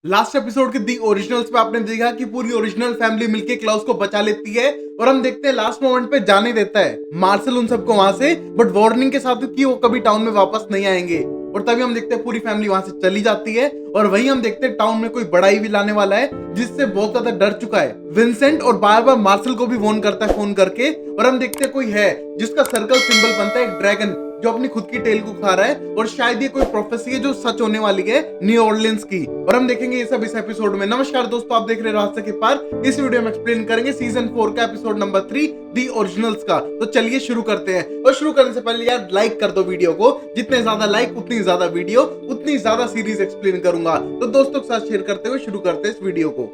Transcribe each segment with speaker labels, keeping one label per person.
Speaker 1: Last episode के दी originals पे आपने देखा कि पूरी ओरिजिनल फैमिली मिलके क्लाउस को बचा लेती है और हम देखते हैं लास्ट मोमेंट पे जाने देता है मार्शल उन सबको वहां से, बट वार्निंग के साथ कि वो कभी टाउन में वापस नहीं आएंगे। और तभी हम देखते हैं पूरी फैमिली वहां से चली जाती है और वहीं हम देखते हैं टाउन में कोई बड़ा इविल आने वाला है जिससे बहुत ज्यादा डर चुका है विंसेंट, और बार बार मार्शल को भी वार्न करता है फोन करके। और हम देखते हैं कोई है जिसका सर्कल सिंबल बनता है एक ड्रैगन जो अपनी खुद की टेल को खा रहा है, और शायद ये कोई प्रोफेसी है जो सच होने वाली है न्यू ऑरलियंस की। और हम देखेंगे ये सब इस एपिसोड में। नमस्कार दोस्तों, आप देख रहे हैं रास्ते के पार। इस वीडियो में एक्सप्लेन करेंगे सीजन 4 का एपिसोड नंबर 3 दी ओरिजिनल्स का। तो चलिए शुरू करते हैं। और शुरू करने से पहले यार लाइक कर दो वीडियो को, जितने ज्यादा लाइक उतनी ज्यादा वीडियो उतनी ज्यादा सीरीज एक्सप्लेन करूंगा। तो दोस्तों के साथ शेयर करते हुए शुरू करते हैं इस वीडियो को।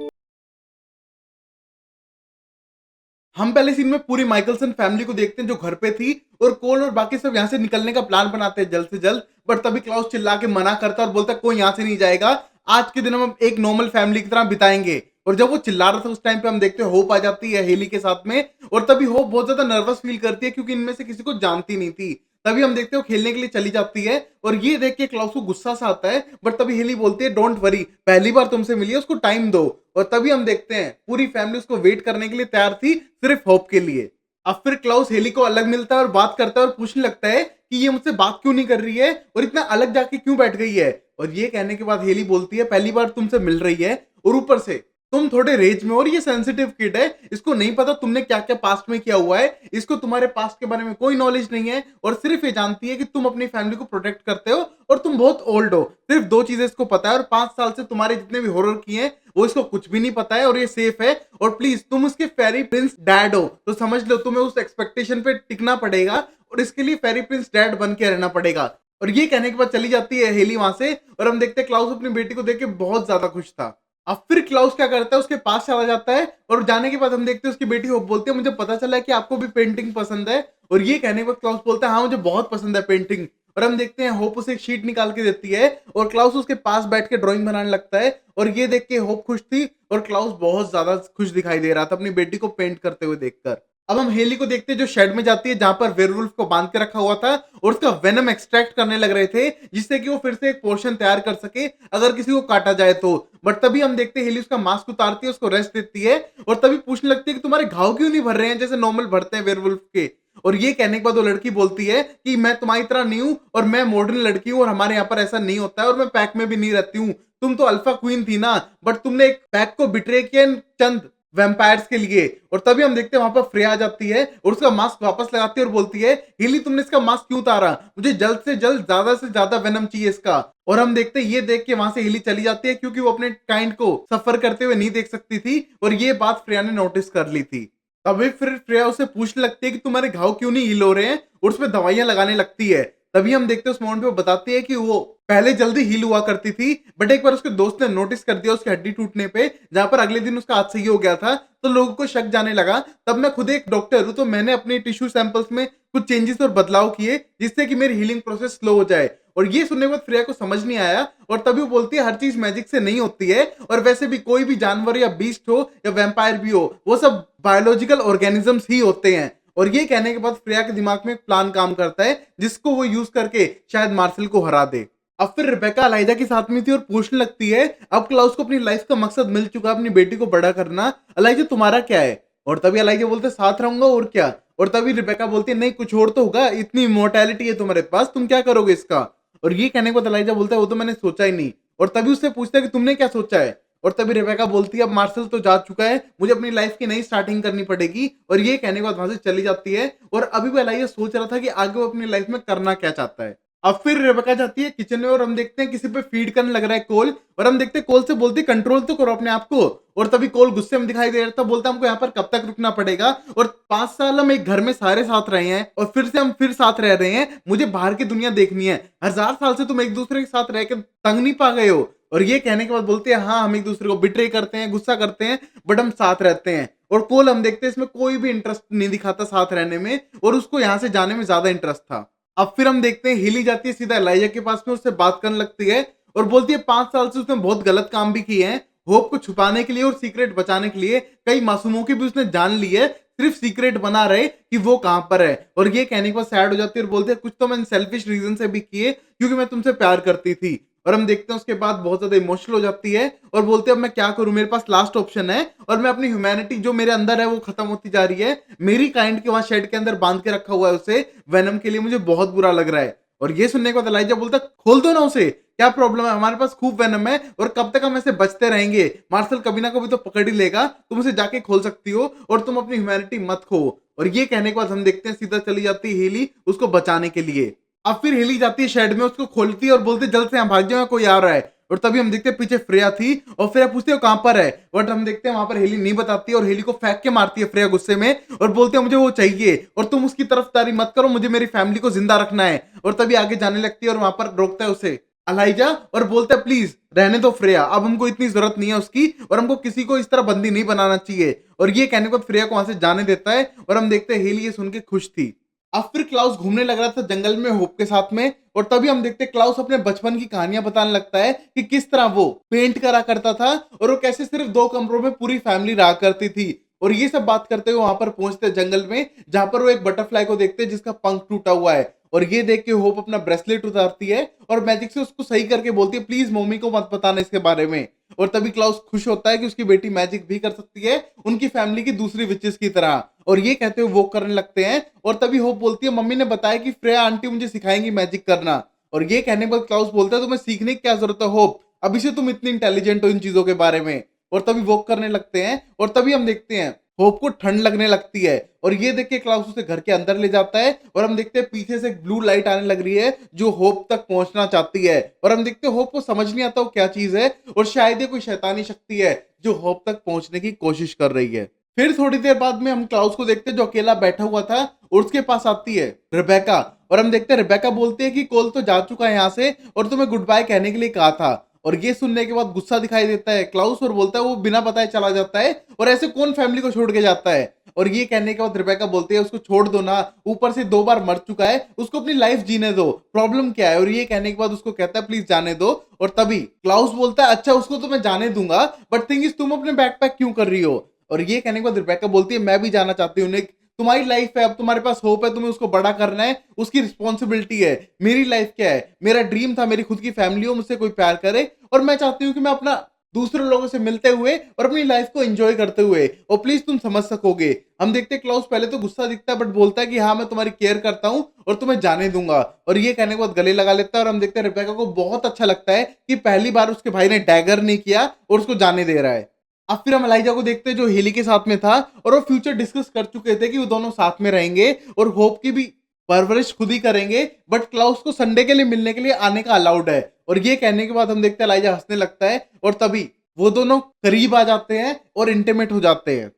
Speaker 1: हम पहले सीन में पूरी माइकलसन फैमिली को देखते हैं जो घर पे थी, और कोल और बाकी सब यहाँ से निकलने का प्लान बनाते हैं जल्द से जल्द। बट तभी क्लाउस चिल्ला के मना करता है और बोलता है कोई यहाँ से नहीं जाएगा, आज के दिन हम एक नॉर्मल फैमिली की तरह बिताएंगे। और जब वो चिल्ला रहा था उस टाइम पे हम देखते हैं होप आ जाती है हेली के साथ में, और तभी होप बहुत ज्यादा नर्वस फील करती है क्योंकि इनमें से किसी को जानती नहीं थी। तभी हम देखते हो खेलने के लिए चली जाती है, और ये देख के क्लाउस को गुस्सा सा आता है। बट तभी हेली बोलती है डोंट वरी, पहली बार तुमसे मिली है, उसको टाइम दो। और तभी हम देखते हैं पूरी फैमिली उसको वेट करने के लिए तैयार थी, सिर्फ होप के लिए। अब फिर क्लाउस हेली को अलग मिलता है और बात करता है और पूछने लगता है कि ये मुझसे बात क्यों नहीं कर रही है और इतना अलग जाके क्यों बैठ गई है। और ये कहने के बाद हेली बोलती है पहली बार तुमसे मिल रही है और ऊपर से तुम थोड़े रेज में, और ये सेंसिटिव किड है, इसको नहीं पता तुमने क्या क्या पास्ट में किया हुआ है, इसको तुम्हारे पास्ट के बारे में कोई नॉलेज नहीं है, और सिर्फ ये जानती है कि तुम अपनी फैमिली को प्रोटेक्ट करते हो और तुम बहुत ओल्ड हो। सिर्फ दो चीजें इसको पता है, और 5 साल से तुम्हारे जितने भी हॉरर किए हैं वो इसको कुछ भी नहीं पता है, और ये सेफ है। और प्लीज तुम उसके फेरी प्रिंस डैड हो, तो समझ लो तुम्हें उस एक्सपेक्टेशन पे टिकना पड़ेगा, और इसके लिए फेरी प्रिंस डैड बन के रहना पड़ेगा। और ये कहने के बाद चली जाती है हेली वहां से, और हम देखते हैं क्लाउस अपनी बेटी को देख के बहुत ज्यादा खुश था। अब फिर क्लाउस क्या करता है, उसके पास चला जाता है, और जाने के बाद हम देखते हैं उसकी बेटी होप बोलती है मुझे पता चला है कि आपको भी पेंटिंग पसंद है। और ये कहने के बाद क्लाउस बोलता है हाँ मुझे बहुत पसंद है पेंटिंग। और हम देखते हैं होप उसे एक शीट निकाल के देती है, और क्लाउस उसके पास बैठ के ड्राइंग बनाने लगता है। और ये देख के होप खुश थी, और क्लाउस बहुत ज्यादा खुश दिखाई दे रहा था अपनी बेटी को पेंट करते हुए देखकर। अब हम हेली को देखते हैं जो शेड में जाती है जहां पर वेयरवुल्फ को बांध के रखा हुआ था, और उसका वेनम एक्सट्रैक्ट करने लग रहे थे जिससे कि वो फिर से एक पोर्शन तैयार कर सके अगर किसी को काटा जाए तो। बट तभी हम देखते हैं हेली उसका मास्क उतारती है, उसको रेस्ट देती है, और तभी पूछने लगती है कि तुम्हारे घाव क्यों नहीं भर रहे हैं जैसे नॉर्मल भरते हैं वेयरवुल्फ के। और ये कहने के बाद वो लड़की बोलती है कि मैं तुम्हारी तरह नहीं हूं, और मैं मॉडर्न लड़की हूं, और हमारे यहाँ पर ऐसा नहीं होता है, और मैं पैक में भी नहीं रहती हूँ। तुम तो अल्फा क्वीन थी ना, बट तुमने एक पैक को बिट्रे किया चंद वैम्पायर्स के लिए। और तभी हम देखते हैं वहां पर फ्रेया आ जाती है और उसका मास्क वापस लगाती है और बोलती है हिली तुमने इसका मास्क क्यों उतारा, मुझे जल्द से जल्द ज्यादा से ज्यादा वेनम चाहिए इसका। और हम देखते हैं ये देख के वहां से हिली चली जाती है क्योंकि वो अपने काइंड को सफर करते हुए नहीं देख सकती थी, और ये बात फ्रेया ने नोटिस कर ली थी। तभी फिर फ्रेया उसे पूछने लगती है कि तुम्हारे घाव क्यों नहीं हील हो रहे हैं, और उसमें दवाइयां लगाने लगती है। तभी हम देखते हैं उस मोमेंट पे वो बताती है कि वो पहले जल्दी हील हुआ करती थी, बट एक बार उसके दोस्त ने नोटिस कर दिया उसकी हड्डी टूटने पे, जहां पर अगले दिन उसका हाथ सही हो गया था, तो लोगों को शक जाने लगा। तब मैं खुद एक डॉक्टर हूं, तो मैंने अपने टिश्यू सैंपल्स में कुछ चेंजेस और बदलाव किए जिससे कि मेरी हीलिंग प्रोसेस स्लो हो जाए। और ये सुनने के बाद फ्रेया को समझ नहीं आया, और तभी वो बोलती है हर चीज मैजिक से नहीं होती है, और वैसे भी कोई भी जानवर या बीस्ट हो या वैम्पायर भी हो, वो सब बायोलॉजिकल ऑर्गेनिजम्स ही होते हैं। और ये कहने के बाद फ्रेया के दिमाग में एक प्लान काम करता है जिसको वो यूज करके शायद मार्शल को हरा दे। अब फिर रिबेका अलाइजा के साथ में थी और पूछने लगती है अब क्लाउस को अपनी लाइफ का मकसद मिल चुका है, अपनी बेटी को बड़ा करना, अलाइजा तुम्हारा क्या है। और तभी अलाइजा बोलते साथ रहूंगा और क्या। और तभी रिबेका बोलती है नहीं कुछ और तो होगा, इतनी इमोर्टैलिटी है तुम्हारे पास, तुम क्या करोगे इसका। और ये कहने के बाद अलाइजा बोलता है वो तो मैंने सोचा ही नहीं। और तभी उससे पूछता है कि तुमने क्या सोचा है। और तभी रेबेका बोलती है अब मार्शल तो जा चुका है, मुझे अपनी लाइफ की नई स्टार्टिंग करनी पड़ेगी। और ये कहने के बाद वहां से चली जाती है, और अभी भी अलाइजा सोच रहा था कि आगे वो अपनी लाइफ में करना क्या चाहता है। अब फिर रेबेका जाती है किचन में, और हम देखते हैं किसी पे फीड करने लग रहा है कोल, और हम देखते हैं कोल से बोलती है कंट्रोल तो करो अपने आप को। और तभी कोल गुस्से में दिखाई दे रहा था, बोलता हमको यहाँ पर कब तक रुकना पड़ेगा, और 5 साल हम एक घर में सारे साथ रहे हैं, और फिर से हम फिर साथ रह रहे हैं, मुझे बाहर की दुनिया देखनी है। 1000 साल से तुम एक दूसरे के साथ रह के तंग नहीं पा गए हो। और ये कहने के बाद बोलते हैं हाँ हम एक दूसरे को बिट्रे करते हैं, गुस्सा करते हैं, बट हम साथ रहते हैं। और कोल हम देखते हैं इसमें कोई भी इंटरेस्ट नहीं दिखाता साथ रहने में, और उसको यहाँ से जाने में ज्यादा इंटरेस्ट था। अब फिर हम देखते हैं हिली जाती है सीधा एलाइजा के पास में, उससे बात करने लगती है, और बोलती है 5 साल से उसने बहुत गलत काम भी किए हैं, होप को छुपाने के लिए और सीक्रेट बचाने के लिए कई मासूमों की भी उसने जान ली है, सिर्फ सीक्रेट बना रहे कि वो कहां पर है। और ये कहने के बाद सैड हो जाती है और बोलते हैं कुछ तो मैंने सेल्फिश रीजन से भी किए क्योंकि मैं तुमसे प्यार करती थी। और हम देखते हैं उसके बाद बहुत ज़्यादा इमोशनल हो जाती है और बोलते हैं अब मैं क्या करूँ, मेरे पास लास्ट ऑप्शन है और मैं अपनी ह्यूमैनिटी जो मेरे अंदर है वो खत्म होती जा रही है। मेरी काइंड के वहाँ शेड के अंदर बाँध के रखा हुआ है उसे वेनम के लिए, मुझे बहुत बुरा लग रहा है। और ये सुनने के बाद एलाइजा बोलता है खोल दो ना उसे, क्या प्रॉब्लम है, हमारे पास खूब वेनम है और कब तक हम ऐसे बचते रहेंगे, मार्शल कभी ना कभी तो पकड़ ही लेगा, तुम उसे जाके खोल सकती हो और तुम अपनी ह्यूमैनिटी मत खो। और ये कहने के बाद हम देखते हैं सीधा चली जाती है हेली उसको बचाने के लिए। अब फिर हेली जाती है शेड में, उसको खोलती है और बोलती है जल्द से यहाँ भाग जाओ, कोई आ रहा है। और तभी हम देखते हैं पीछे फ्रेया थी और फ्रेया पूछती है वो कहां पर है, बट हम देखते हैं वहां पर हेली नहीं बताती है और हेली को फेंक के मारती है फ्रेया गुस्से में और बोलते हैं मुझे वो चाहिए और तुम उसकी तरफदारी मत करो, मुझे मेरी फैमिली को जिंदा रखना है। और तभी आगे जाने लगती है और वहां पर रोकता है उसे अलाइजा और बोलता है प्लीज रहने दो फ्रेया, अब हमको इतनी जरूरत नहीं है उसकी और हमको किसी को इस तरह बंदी नहीं बनाना चाहिए। और ये कहने को फ्रेया को वहां से जाने देता है और हम देखते हैं हेली ये सुन के खुश थी। अब फिर क्लाउस घूमने लग रहा था जंगल में होप के साथ में और तभी हम देखते हैं क्लाउस अपने बचपन की कहानियां बताने लगता है कि किस तरह वो पेंट करा करता था और वो कैसे सिर्फ 2 कमरों में पूरी फैमिली रहा करती थी। और ये सब बात करते हुए वहां पर पहुंचते हैं जंगल में जहां पर वो एक बटरफ्लाई को देखते हैं जिसका पंख टूटा हुआ है और ये देख के होप अपना ब्रेसलेट उतारती है और मैजिक से उसको सही करके बोलती है प्लीज मम्मी को मत बताना इसके बारे में। और तभी क्लाउस खुश होता है कि उसकी बेटी मैजिक भी कर सकती है उनकी फैमिली की दूसरी विचेस की तरह। और ये कहते हुए वो करने लगते हैं और तभी होप बोलती है मम्मी ने बताया कि फ्रेया आंटी मुझे सिखाएंगी मैजिक करना। और ये कहने के बाद क्लाउस बोलता है तुम्हें सीखने की क्या जरूरत है होप, अभी से तुम इतनी इंटेलिजेंट हो इन चीजों के बारे में। और तभी वो करने लगते हैं और तभी हम देखते हैं होप को ठंड लगने लगती है और ये देख के क्लाउस उसे घर के अंदर ले जाता है और हम देखते हैं पीछे से एक ब्लू लाइट आने लग रही है जो होप तक पहुंचना चाहती है और हम देखते हैं होप को समझ नहीं आता वो क्या चीज है और शायद ये कोई शैतानी शक्ति है जो होप तक पहुंचने की कोशिश कर रही है। फिर थोड़ी देर बाद में हम क्लाउस को देखते हैं जो अकेला बैठा हुआ था और उसके पास आती है रिबेका और हम देखते हैं रिबेका बोलती है कि कोल तो जा चुका है यहाँ से और तुम्हें गुड बाय कहने के लिए कहा था। और ये सुनने के बाद गुस्सा दिखाई देता है क्लाउस और बोलता है वो बिना बताए चला जाता है और ऐसे कौन फैमिली को छोड़ के जाता है। और ये कहने के बाद रिबेका बोलती है उसको छोड़ दो ना, ऊपर से 2 बार मर चुका है, उसको अपनी लाइफ जीने दो, प्रॉब्लम क्या है। और ये कहने के बाद उसको कहता है प्लीज जाने दो। और तभी क्लाउस बोलता है अच्छा उसको तो मैं जाने दूंगा बट थिंग इज तुम अपने बैकपैक क्यों कर रही हो। और ये कहने के बाद रिबेका बोलती है मैं भी जाना चाहती हूँ निक, तुम्हारी लाइफ है, अब तुम्हारे पास होप है, तुम्हें उसको बड़ा करना है, उसकी रिस्पॉन्सिबिलिटी है। मेरी लाइफ क्या है, मेरा ड्रीम था मेरी खुद की फैमिली हो, मुझसे कोई प्यार करे और मैं चाहती हूँ कि मैं अपना दूसरे लोगों से मिलते हुए और अपनी लाइफ को एंजॉय करते हुए, और प्लीज तुम समझ सकोगे। हम देखते हैं क्लाउस पहले तो गुस्सा दिखता है बट बोलता है कि हाँ मैं तुम्हारी केयर करता हूँ और तुम्हें जाने दूंगा। और ये कहने के बाद गले लगा लेता है और हम देखते हैं रिबेका को बहुत अच्छा लगता है कि पहली बार उसके भाई ने डैगर नहीं किया और उसको जाने दे रहा है। अब फिर हम एलाइजा को देखते हैं जो हेली के साथ में था और वो फ्यूचर डिस्कस कर चुके थे कि वो दोनों साथ में रहेंगे और होप की भी परवरिश खुद ही करेंगे बट क्लाउस को संडे के लिए मिलने के लिए आने का अलाउड है। और ये कहने के बाद हम देखते हैं एलाइजा हंसने लगता है और तभी वो दोनों करीब आ जाते हैं और इंटीमेट हो जाते हैं।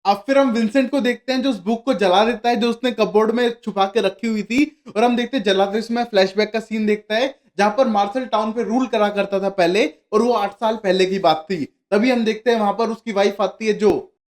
Speaker 1: अब फिर हम विंसेंट को देखते हैं जो उस बुक को जला देता है जो उसने कपबोर्ड में छुपा के रखी हुई थी और हम देखते हैं जलाते समय फ्लैशबैक का सीन देखता है जहां पर मार्शल टाउन पे रूल करा करता था पहले और वो 8 साल पहले की बात थी। तभी हम देखते हैं वहां पर उसकी वाइफ आती है जो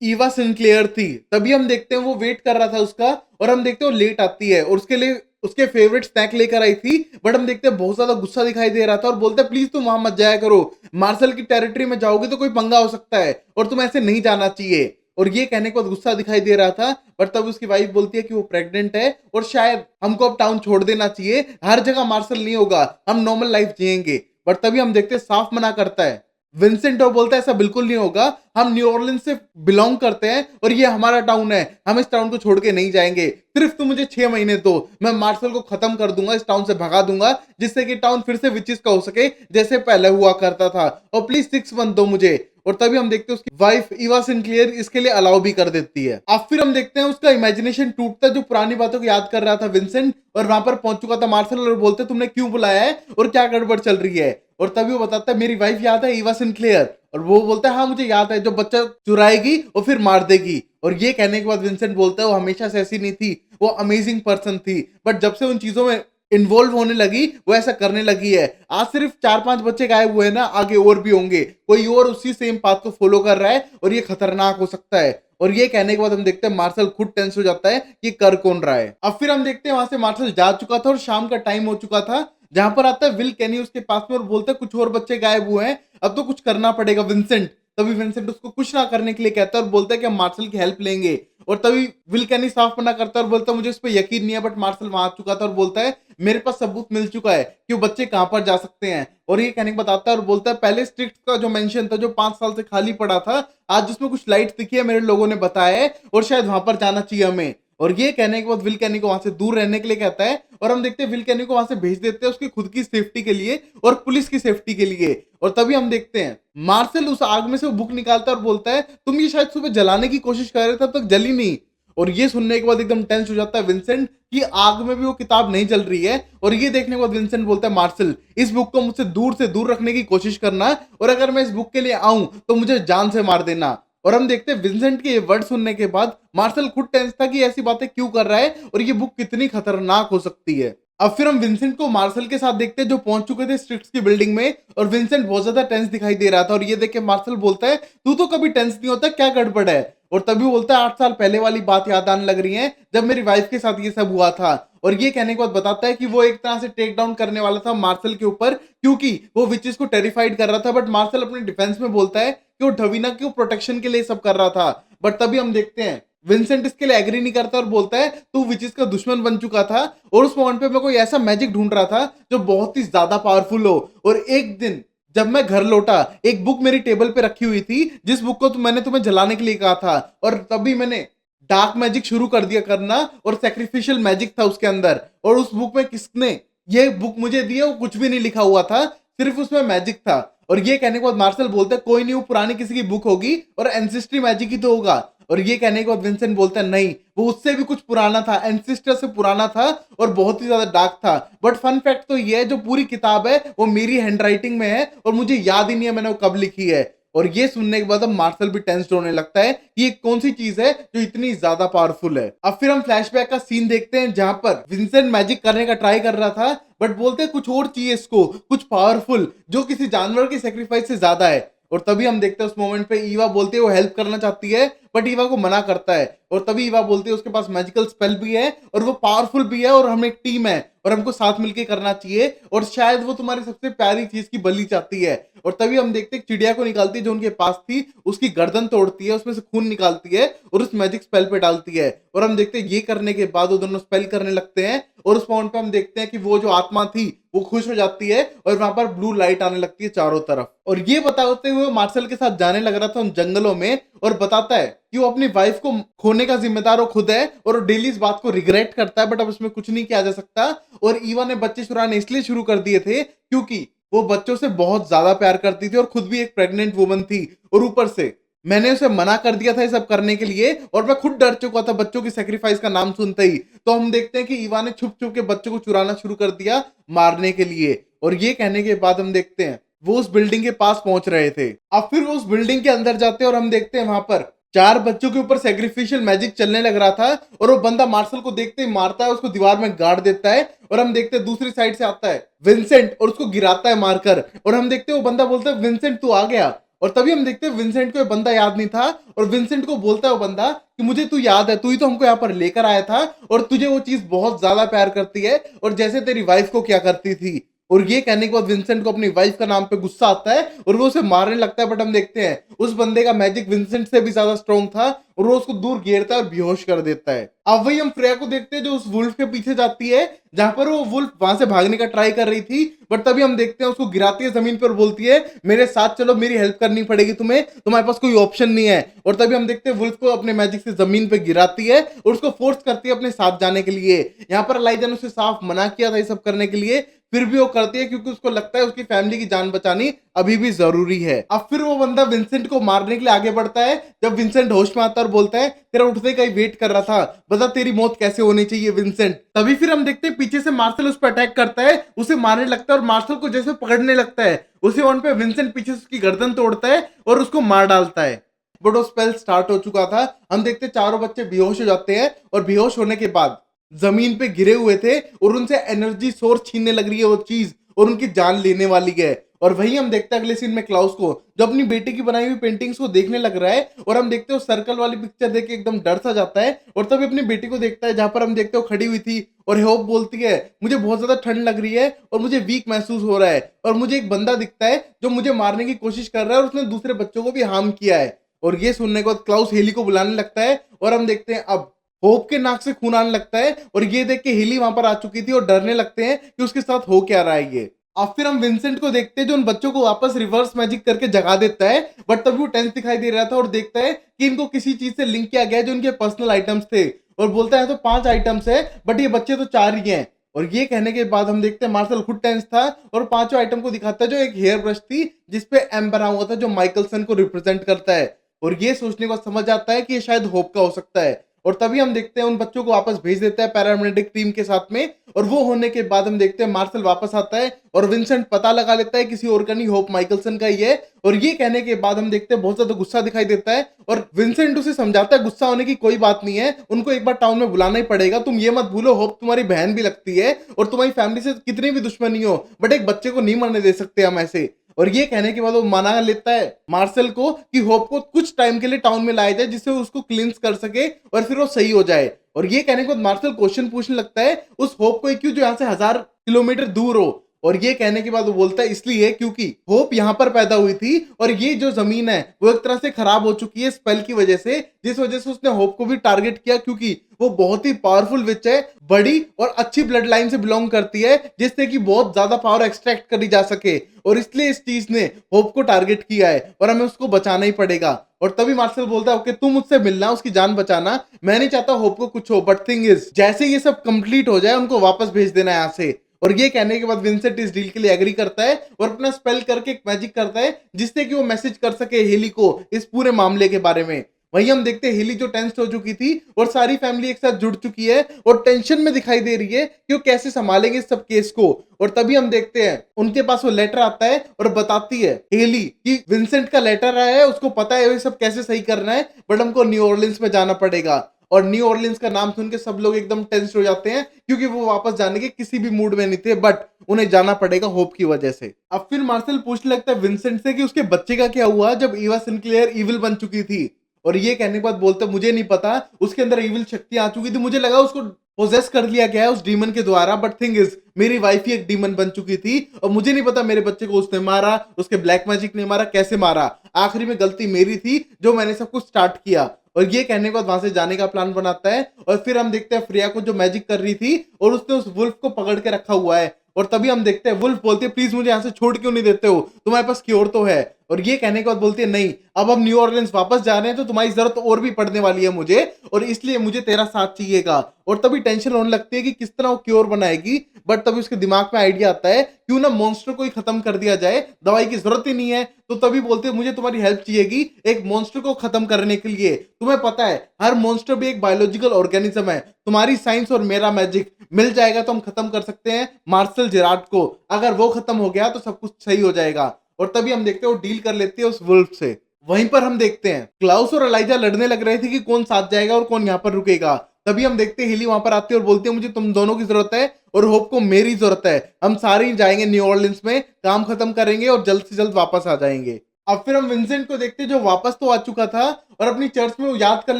Speaker 1: ईवा सिंक्लेयर थी। तभी हम देखते हैं वो वेट कर रहा था उसका और हम देखते हैं वो लेट आती है और उसके लिए उसके फेवरेट स्नैक लेकर आई थी बट हम देखते हैं बहुत ज्यादा गुस्सा दिखाई दे रहा था और बोलता है प्लीज तुम वहां मत जाया करो, मार्शल की टेरिटरी में जाओगे तो कोई पंगा हो सकता है और तुम ऐसे नहीं जाना चाहिए। और ये कहने के बाद गुस्सा दिखाई दे रहा था बट तब उसकी वाइफ बोलती है कि वो प्रेग्नेंट है और शायद हमको अब टाउन छोड़ देना चाहिए, हर जगह मार्शल नहीं होगा, हम नॉर्मल लाइफ जिएंगे। बट तभी हम देखते हैं साफ मना करता है विंसेंट और बोलता है ऐसा बिल्कुल नहीं होगा, हम न्यू ऑर्लिंस से बिलोंग करते हैं और ये हमारा टाउन है, हम इस टाउन को छोड़ के नहीं जाएंगे, सिर्फ तुम मुझे 6 महीने दो, मैं मार्शल को खत्म कर दूंगा, इस टाउन से भगा दूंगा जिससे कि टाउन फिर से विचिस का हो सके जैसे पहले हुआ करता था, और प्लीज 6 मंथ दो मुझे। और तभी हम देखते हैं उसकी वाइफ ईवा सिंक्लेयर इसके लिए अलाउ भी कर देती है। अब फिर हम देखते हैं उसका इमेजिनेशन टूटता है जो पुरानी बातों को याद कर रहा था विंसेंट और वहां पर पहुंच चुका था मार्शल और बोलते तुमने क्यों बुलाया है और क्या गड़बड़ चल रही है। और तभी वो बताता है मेरी वाइफ याद है ईवा सिंक्लेयर, और वो बोलता है हाँ मुझे याद है, जो बच्चा चुराएगी और फिर मार देगी। और ये कहने के बाद विंसेंट बोलता है वो हमेशा से ऐसी नहीं थी, वो अमेजिंग पर्सन थी बट जब से उन चीजों में इन्वॉल्व होने लगी वो ऐसा करने लगी है। आज सिर्फ 4-5 बच्चे गायब हुए ना, आगे और भी होंगे, कोई और उसी सेम पाथ को फॉलो कर रहा है और ये खतरनाक हो सकता है। और ये कहने के बाद हम देखते हैं मार्शल खुद टेंस हो जाता है कि कर कौन रहा है। अब फिर हम देखते हैं वहां से मार्शल जा चुका था और शाम का टाइम हो चुका था जहां पर आता है विल केनी उसके पास में और बोलता है कुछ और बच्चे गायब हुए हैं, अब तो कुछ करना पड़ेगा विंसेंट, तभी विंसेंट उसको कुछ ना करने के लिए कहता है और बोलता है कि हम मार्शल की हेल्प लेंगे। और तभी विल कैनी साफ मना करता है और बोलता है मुझे इस पे यकीन नहीं है, बट मार्शल वहां आ चुका था और बोलता है मेरे पास सबूत मिल चुका है कि वो बच्चे कहां पर जा सकते हैं। और ये कहने को बताता है और बोलता है पहले स्ट्रिक्ट का जो मेंशन था जो 5 साल से खाली पड़ा था, आज उसमें कुछ लाइट दिखी है, मेरे लोगों ने बताया है और शायद वहां पर जाना चाहिए हमें। और ये कहने के बाद विल कैनी को वहां से दूर रहने के लिए कहता है और हम देखते हैं विल कैनी को वहां से भेज देते हैं उसकी खुद की सेफ्टी के लिए और पुलिस की सेफ्टी के लिए। और तभी हम देखते हैं मार्शल उस आग में से वो बुक निकालता है और बोलता है तुम ये शायद सुबह जलाने की कोशिश कर रहे थे, तब तक जली नहीं। और ये सुनने के बाद एकदम टेंस हो जाता है विंसेंट कि आग में भी वो किताब नहीं जल रही है। और ये देखने के बाद विंसेंट बोलता है मार्शल इस बुक को मुझसे दूर से दूर रखने की कोशिश करना, और अगर मैं इस बुक के लिए आऊं तो मुझे जान से मार देना। और हम देखते हैं विंसेंट के ये वर्ड सुनने के बाद मार्शल खुद टेंस था कि ऐसी बातें क्यों कर रहा है और ये बुक कितनी खतरनाक हो सकती है। अब फिर हम विंसेंट को मार्शल के साथ देखते हैं जो पहुंच चुके थे स्ट्रिक्स की बिल्डिंग में, और विंसेंट बहुत ज्यादा टेंस दिखाई दे रहा था। और ये देख के मार्शल बोलता है तू तो कभी टेंस नहीं होता, क्या गड़बड़ है। और तभी वो बोलता है 8 साल पहले वाली बात याद आने लग रही है जब मेरी वाइफ के साथ ये सब हुआ था। और ये कहने के बाद बताता है कि वो एक तरह से टेक डाउन करने वाला था मार्शल के ऊपर, क्योंकि वो विचेस को टेरिफाइड कर रहा था। बट मार्शल अपने डिफेंस में बोलता है कि वो ढवीना की प्रोटेक्शन के लिए सब कर रहा था। बट तभी हम देखते हैं विंसेंट इसके लिए एग्री नहीं करता और बोलता है तू विचेस का दुश्मन बन चुका था और उस मोमेंट पे मैं कोई ऐसा मैजिक ढूंढ रहा था जो बहुत ही ज्यादा पावरफुल हो। और एक दिन जब मैं घर लौटा एक बुक मेरी टेबल पे रखी हुई थी जिस बुक को मैंने तुम्हें जलाने के लिए कहा था, और तभी मैंने डार्क मैजिक शुरू कर दिया करना और सैक्रिफिशियल मैजिक था उसके अंदर। और उस बुक में किसने ये बुक मुझे दी है वो कुछ भी नहीं लिखा हुआ था, सिर्फ उसमें मैजिक था। और ये कहने के बाद मार्शल बोलता है कोई नहीं, वो पुरानी किसी की बुक होगी और एंसेस्ट्री मैजिक ही तो होगा। और ये कहने के बाद विंसेंट बोलता है नहीं, वो उससे भी कुछ पुराना था, एंसेस्टर से पुराना था और बहुत ही ज्यादा डार्क था। बट फन फैक्ट तो ये है जो पूरी किताब है वो मेरी हैंडराइटिंग में है और मुझे याद ही नहीं है मैंने वो कब लिखी है। और ये सुनने के बाद अब मार्शल भी टेंस्ड होने लगता है कि ये कौन सी चीज है जो इतनी ज्यादा पावरफुल है। अब फिर हम फ्लैशबैक का सीन देखते हैं जहां पर विंसेंट मैजिक करने का ट्राई कर रहा था, बट बोलते हैं कुछ और चाहिए इसको, कुछ पावरफुल जो किसी जानवर की सेक्रीफाइस से ज्यादा है। और तभी हम देखते हैं उस मोमेंट पे ईवा बोलते है वो हेल्प करना चाहती है, बट ईवा को मना करता है। और तभी ईवा बोलती है उसके पास मैजिकल स्पेल भी है और वो पावरफुल भी है और हम एक टीम है और हमको साथ मिलके करना चाहिए, और शायद वो तुम्हारी सबसे प्यारी चीज की बलि चाहती है। और तभी हम देखते हैं चिड़िया को निकालती है जो उनके पास थी, उसकी गर्दन तोड़ती है, उसमें से खून निकालती है और उस मैजिक स्पेल पे डालती है। और हम देखते हैं ये करने के बाद वो दोनों स्पेल करने लगते हैं और उस पॉइंट पे हम देखते हैं कि वो जो आत्मा थी वो खुश हो जाती है और वहां पर ब्लू लाइट आने लगती है चारों तरफ। और ये बताते हुए मार्शल के साथ जाने लग रहा था उन जंगलों में और बताता है कि वो अपनी वाइफ को खोने का जिम्मेदार वो खुद है और वो डेली इस बात को रिग्रेट करता है, बट अब उसमें कुछ नहीं किया जा सकता। और ईवा ने बच्चे चुराने इसलिए शुरू कर दिए थे क्योंकि वो बच्चों से बहुत ज्यादा प्यार करती थी और खुद भी एक प्रेग्नेंट वुमन थी, और ऊपर से मैंने उसे मना कर दिया था ये सब करने के लिए और मैं खुद डर चुका था बच्चों की सेक्रीफाइस का नाम सुनते ही। तो हम देखते हैं कि ईवा ने छुप छुप के बच्चों को चुराना शुरू कर दिया मारने के लिए। और ये कहने के बाद हम देखते हैं वो उस बिल्डिंग के पास पहुंच रहे थे। अब फिर वो उस बिल्डिंग के अंदर जाते हैं और हम देखते हैं वहां पर 4 बच्चों के ऊपर सेक्रीफिशियल मैजिक चलने लग रहा था और वो बंदा मार्शल को देखते ही मारता है, उसको दीवार में गाड़ देता है। और हम देखते हैं दूसरी साइड से आता है विंसेंट और उसको गिराता है मारकर। और हम देखते हैं वो बंदा बोलता है विंसेंट तू आ गया। और तभी हम देखते हैं विंसेंट को ये बंदा याद नहीं था और विंसेंट को बोलता है वो बंदा कि मुझे तू याद है, तू ही तो हमको यहाँ पर लेकर आया था और तुझे वो चीज बहुत ज्यादा प्यार करती है और जैसे तेरी वाइफ को क्या करती थी। और ये कहने के बाद विंसेंट को अपनी वाइफ का नाम पे गुस्सा आता है और वो उसे मारने लगता है। बट हम देखते हैं उस बंदे का मैजिक विंसेंट से भी ज्यादा स्ट्रॉन्ग था और वो उसको दूर घेरता है और बेहोश कर देता है। अब वही हम फ्रेया को देखते हैं जो उस वुल्फ के पीछे जाती है जहां पर वो वुल्फ वहां से भागने का ट्राई कर रही थी, बट तभी हम देखते हैं उसको गिराती है जमीन पर और बोलती है मेरे साथ चलो, मेरी हेल्प करनी पड़ेगी तुम्हें, तुम्हारे पास कोई ऑप्शन नहीं है। और तभी हम देखते हैं वुल्फ को अपने मैजिक से जमीन पे गिराती है और उसको फोर्स करती है अपने साथ जाने के लिए। यहाँ पर एलाइजा ने उसे साफ मना किया था ये सब करने के लिए, फिर भी वो करती है क्योंकि उसको लगता है उसकी फैमिली की जान बचानी अभी भी जरूरी है। अब फिर वो बंदा विंसेंट को मारने के लिए आगे बढ़ता है जब विंसेंट होश में आता है और बोलता है तेरा उठने का ही वेट कर रहा था, बता तेरी मौत कैसे होनी चाहिए विंसेंट। तभी फिर हम देखते हैं पीछे से मार्शल उस पर अटैक करता है, उसे मारने लगता है और मार्शल को जैसे पकड़ने लगता है उसी वन पे विंसेंट पीछे से उसकी गर्दन तोड़ता है और उसको मार डालता है। बट वो स्पेल स्टार्ट हो चुका था। हम देखते चारों बच्चे बेहोश हो जाते हैं और बेहोश होने के बाद जमीन पे गिरे हुए थे और उनसे एनर्जी सोर्स छीनने लग रही है वो चीज और उनकी जान लेने वाली है। और वही हम देखते हैं अगले सीन में क्लाउस को, जो अपनी बेटी की बनाई हुई पेंटिंग्स को देखने लग रहा है, और हम देखते हैं सर्कल वाली पिक्चर देख के एकदम डर सा जाता है, और तभी अपनी बेटी को देखता है जहां पर हम देखते हो खड़ी हुई थी, और होप बोलती है मुझे बहुत ज्यादा ठंड लग रही है और मुझे वीक महसूस हो रहा है, और मुझे एक बंदा दिखता है जो मुझे मारने की कोशिश कर रहा है और उसने दूसरे बच्चों को भी हार्म किया है। और ये सुनने के बाद क्लाउस हेली को बुलाने लगता है, और हम देखते हैं अब होप के नाक से खून आने लगता है, और ये देख के हेली वहां पर आ चुकी थी और डरने लगते हैं कि उसके साथ हो क्या रहा है ये। अब फिर हम विंसेंट को देखते हैं जो उन बच्चों को वापस रिवर्स मैजिक करके जगा देता है, बट तभी वो टेंस दिखाई दे रहा था और देखता है कि इनको किसी चीज से लिंक किया गया है जो इनके पर्सनल आइटम्स थे, और बोलता है तो 5 आइटम्स है बट ये बच्चे तो 4 ही हैं। और ये कहने के बाद हम देखते हैं मार्शल खुद टेंस था और पांचों आइटम को दिखाता है, जो एक हेयर ब्रश थी जिसपे एम बना हुआ था जो माइकलसन को रिप्रेजेंट करता है, और ये सोचने के बाद समझ आता है कि ये शायद होप का हो सकता है। और तभी हम देखते हैं उन बच्चों को वापस भेज देता है पैरामेडिक टीम के साथ में, और वो होने के बाद हम देखते हैं मार्शल वापस आता है और विंसेंट पता लगा लेता है किसी और का नहीं, होप माइकलसन का ही है। और ये कहने के बाद हम देखते हैं बहुत ज्यादा गुस्सा दिखाई देता है, और विंसेंट उसे समझाता है गुस्सा होने की कोई बात नहीं है, उनको एक बार टाउन में बुलाना ही पड़ेगा, तुम ये मत भूलो होप तुम्हारी बहन भी लगती है और तुम्हारी फैमिली से कितनी भी दुश्मनी हो बट एक बच्चे को नहीं मरने दे सकते हम ऐसे। और ये कहने के बाद वो मना लेता है मार्शल को कि होप को कुछ टाइम के लिए टाउन में लाया जाए जिससे वो उसको क्लींस कर सके और फिर वो सही हो जाए। और ये कहने के बाद मार्शल क्वेश्चन पूछने लगता है उस होप को क्यों जो यहाँ से 1000 किलोमीटर दूर हो, और ये कहने के बाद वो बोलता है इसलिए क्योंकि होप यहाँ पर पैदा हुई थी और ये जो जमीन है वो एक तरह से खराब हो चुकी है स्पेल की वजह से, जिस वजह से उसने होप को भी टारगेट किया क्योंकि वो बहुत ही पावरफुल विच है, बड़ी और अच्छी ब्लड लाइन से बिलोंग करती है जिससे कि बहुत ज्यादा पावर एक्सट्रैक्ट करी जा सके, और इसलिए इस चीज ने होप को टारगेट किया है और हमें उसको बचाना ही पड़ेगा। और तभी मार्शल बोलता है ओके तुम मुझसे मिलना, उसकी जान बचाना, मैं नहीं चाहता होप को कुछ हो, बट थिंग इज जैसे ये सब कंप्लीट हो जाए उनको वापस भेज देना यहाँ से। और ये कहने के बाद विंसेंट इस डील के लिए एग्री करता है और अपना स्पेल करके एक मैजिक करता है जिससे कि वो मैसेज कर सके हेली को इस पूरे मामले के बारे में। वहीं हम देखते हैं हेली जो टेंस हो चुकी थी और सारी फैमिली एक साथ जुड़ चुकी है और टेंशन में दिखाई दे रही है कि वो कैसे संभालेंगे इस सब केस को। और तभी हम देखते हैं उनके पास वो लेटर आता है और बताती है हेली कि विंसेंट का लेटर आया है, उसको पता है ये सब कैसे सही करना है बट हमको न्यू ऑर्लिन्स में जाना पड़ेगा। और न्यू ऑर्लिन्स का नाम सुन के सब लोग एकदम टेंस हो जाते हैं क्योंकि वो वापस जाने के किसी भी मूड में नहीं थे, बट उन्हें जाना पड़ेगा होप की वजह से। अब फिर मार्शल पूछने लगता है विंसेंट से कि उसके बच्चे का क्या हुआ जब ईवा सिंक्लेयर इविल बन चुकी थी, और ये कहने के बाद बोलता मुझे नहीं पता, उसके अंदर इविल शक्ति आ चुकी थी, मुझे लगा उसको पोजेस कर लिया गया है उस डीमन के द्वारा, बट थिंग इज मेरी वाइफ ही एक डीमन बन चुकी थी और मुझे नहीं पता मेरे बच्चे को उसने मारा, उसके ब्लैक मैजिक ने मारा, कैसे मारा, आखिरी में गलती मेरी थी जो मैंने सब कुछ स्टार्ट किया। और ये कहने के बाद वहां से जाने का प्लान बनाता है, और फिर हम देखते हैं फ्रिया को जो मैजिक कर रही थी और उसने उस वुल्फ को पकड़ के रखा हुआ है, और तभी हम देखते हैं वुल्फ बोलती है प्लीज मुझे यहाँ से छोड़ क्यों नहीं देते हो, तुम्हारे पास क्योर तो है। और ये कहने के बाद बोलती है नहीं अब हम न्यू ऑर्लिन्स वापस जा रहे हैं तो तुम्हारी जरूरत और भी पड़ने वाली है मुझे, और इसलिए मुझे तेरा साथ चाहिएगा। और तभी टेंशन होने लगती है कि किस तरह वो क्योर बनाएगी, बट तभी उसके दिमाग में आइडिया आता है क्यों ना मॉन्स्टर को ही खत्म कर दिया जाए, दवाई की जरूरत ही नहीं है। तो तभी बोलते हैं मुझे तुम्हारी हेल्प चाहिएगी एक मॉन्स्टर को खत्म करने के लिए, तुम्हें पता है हर मॉन्स्टर भी एक बायोलॉजिकल ऑर्गेनिज्म है, तुम्हारी साइंस और मेरा मैजिक मिल जाएगा तो हम खत्म कर सकते हैं मार्शल जेरार्ड को, अगर वो खत्म हो गया तो सब कुछ सही हो जाएगा। और तभी हम देखते हैं वो डील कर लेते हैं उस वुल्फ से। वहीं पर हम देखते हैं क्लाउस और एलाइजा लड़ने लग रहे थे कि कौन साथ जाएगा और कौन यहाँ पर रुकेगा। तभी हम देखते हैं हिली वहां पर आती है और बोलती है मुझे तुम दोनों की जरूरत है और होप को मेरी जरूरत है, हम सारे ही जाएंगे न्यू ऑर्लिन्स में, काम खत्म करेंगे और जल्द से जल्द वापस आ जाएंगे। अब फिर हम विंसेंट को देखते हैं जो वापस तो आ चुका था और अपनी चर्च में वो याद करने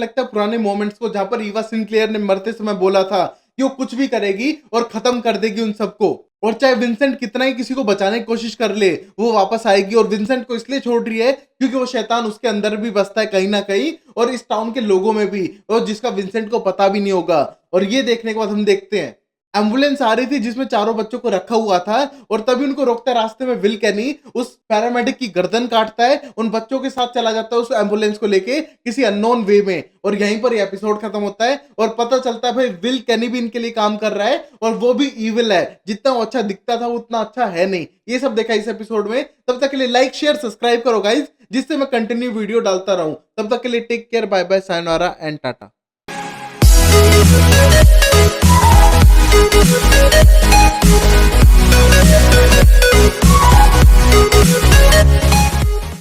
Speaker 1: लगता है पुराने मोमेंट्स को जहां पर ईवा सिंक्लेयर ने मरते समय बोला था कि वो कुछ भी करेगी और खत्म कर देगी उन सबको, और चाहे विंसेंट कितना ही किसी को बचाने की कोशिश कर ले वो वापस आएगी, और विंसेंट को इसलिए छोड़ रही है क्योंकि वो शैतान उसके अंदर भी बसता है कहीं ना कहीं और इस टाउन के लोगों में भी, और जिसका विंसेंट को पता भी नहीं होगा। और ये देखने के बाद हम देखते हैं एम्बुलेंस आ रही थी जिसमें चारों बच्चों को रखा हुआ था, और तभी उनको रोकता है रास्ते में विल कैनी, उस पैरामेडिक की गर्दन काटता है, उन बच्चों के साथ चला जाता है उस एम्बुलेंस को लेके किसी अननोन वे में, और यहीं पर एपिसोड खत्म होता है और पता चलता है भाई विल कैनी भी इनके लिए काम कर रहा है और वो भी इविल है, जितना वो अच्छा दिखता था उतना अच्छा है नहीं। ये सब देखा इस एपिसोड में। तब तक के लिए लाइक शेयर सब्सक्राइब करो गाइज, जिससे मैं कंटिन्यू वीडियो डालता रहूं। तब तक के लिए टेक केयर, बाय बाय, सायोनारा एंड टाटा।